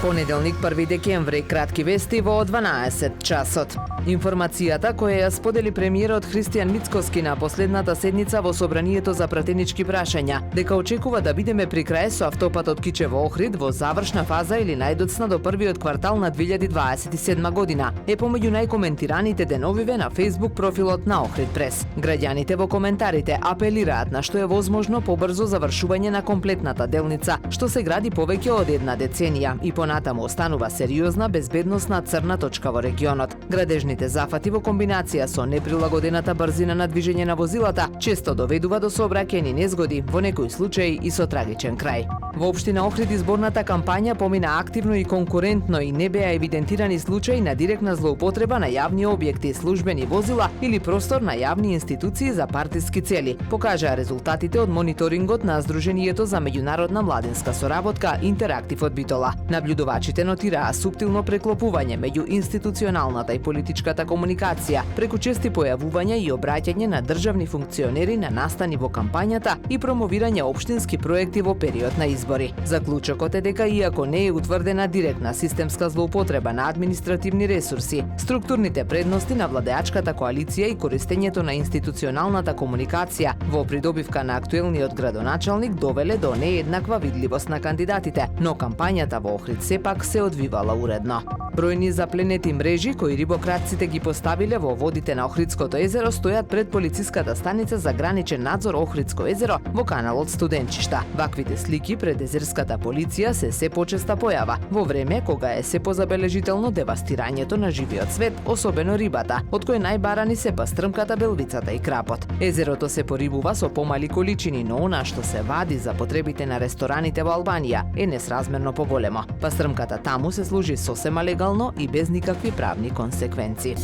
Понеделник 1 декември, кратки вести во 12 часот. Информацијата која ја сподели премиерот Христијан Мицкоски на последната седница во Собранието за пратенички прашања, дека очекува да бидеме при крај со автопатот Кичево-Охрид во завршна фаза или најдоцна до првиот квартал на 2027 година, е помеѓу најкоментираните деновиве на Facebook профилот на Охрид Прес. Граѓаните во коментарите апелираат на што е возможно побрзо завршување на комплетната делница, што се гради повеќе од една деценија и понатаму останува сериозна безбедносна црна точка во регионот. Градежните зафати во комбинација со неприлагодената брзина на движење на возилата често доведува до сообраќајни незгоди, во некои случаи и со трагичен крај. Во општина Охрид изборната кампања помина активно и конкурентно и не беа евидентирани случаи на директна злоупотреба на јавни објекти, службени возила или простор на јавни институции за партиски цели, покажаа резултатите од мониторингот на Сдруженијето за меѓународна младинска соработка Интерактив од Битола. Наблюдувачите нотираа суптилно преклопување меѓу институционалната и политичката комуникација, преку чести појавувања и обраќање на државни функционери на настани во кампањата и промовирање општински проекти во период на избори. Заклучокот е дека иако не е утврдена директна системска злоупотреба на административни ресурси, структурните предности на владеачката коалиција и користењето на институционалната комуникација во придобивка на актуелниот градоначалник довеле до нееднаква видливост на кандидатите, но кампањата во Охрид сепак се одвивала уредно. Бројни запленети мрежи кои рибократците ги поставиле во водите на Охридското езеро стојат пред полициската станица за граничен надзор Охридско езеро во каналот Студенчишта. Ваквите слики пред езерската полиција се почеста појава во време кога е се позабележително девастирањето на живиот свет, особено рибата, од кој најбарани се пастрмката, белвицата и крапот. Езерото се порибува со помали количини, но она што се вади за потребите на рестораните во Албанија е несразмерно поголемо. Пастрмката таму се служи сосема легално и без никакви правни консеквенции.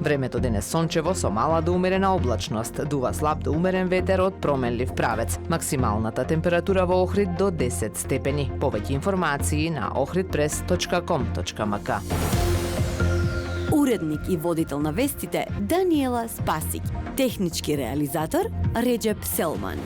Времето денес сончево со мала до умерена облачност, дува слаб до умерен ветер од променлив правец. Максималната температура во Охрид до 10 степени. Повеќе информации на ohridpress.com.mk. Уредник и водител на вестите Даниела Спасик. Технички реализатор Реджеп Селман.